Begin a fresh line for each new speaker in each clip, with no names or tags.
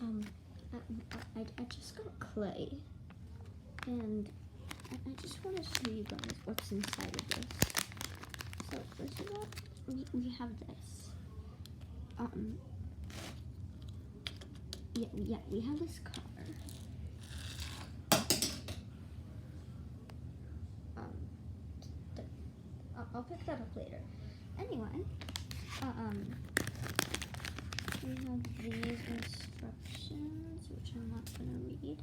I just got clay, and I just want to show you guys what's inside of this. So first of all, we have this. Yeah, we have this car. I'll pick that up later. Anyway, we have these instructions, which I'm not gonna read,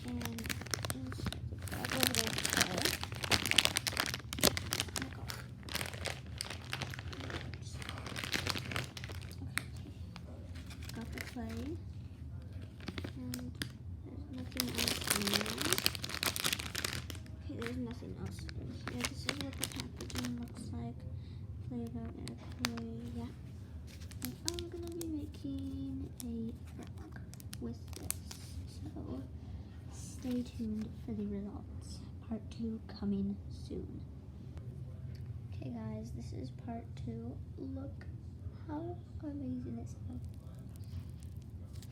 and inside the bag over there. Got the clay, and there's nothing else in there. Okay, there's nothing else in here. This is what the packaging looks like. Play-Doh and clay, yeah. And I'm gonna be making a frog with this. So stay tuned for the results. Part 2 coming soon. Okay guys, this is part 2. Look how amazing it sounds.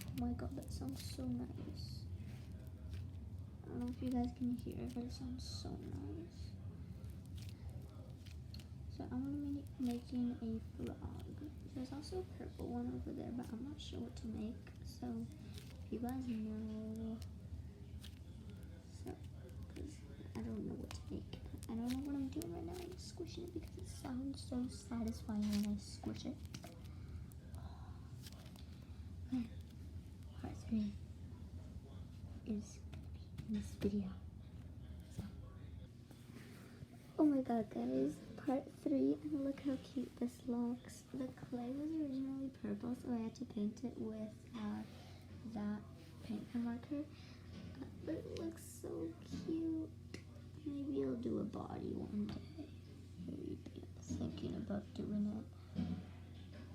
Oh my god, that sounds so nice. I don't know if you guys can hear it, but it sounds so nice. So I'm gonna be making a frog. There's also a purple one over there, but I'm not sure what to make. So if you guys know, because I don't know what to make. I don't know what I'm doing right now. I'm squishing it because it sounds so satisfying when I squish it. Okay, part 3 is in this video. So. Oh my god, guys, part 3, and look how cute this looks. The clay was originally purple, so I had to paint it with that paint pen marker. But it looks so cute. Maybe I'll do a body one day. Maybe I'm thinking about doing it.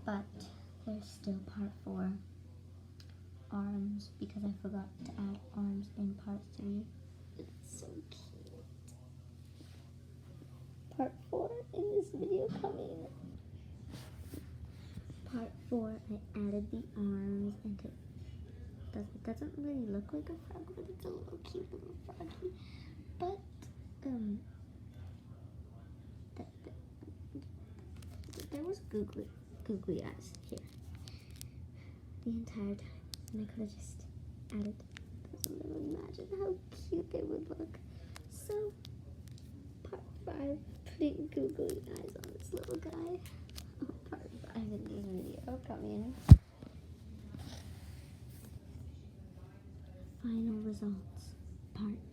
But there's still part 4. Arms, because I forgot to add arms in part 3. It's so cute. Part 4 in this video coming. Part 4, I added the arms, and it doesn't really look like a frog, but it's a little cute little froggy. But there was googly eyes here the entire time, and I could have just added those on there. Imagine how cute they would look. So part 5, putting googly eyes on this little guy. Part 5 in this video coming. Final results, part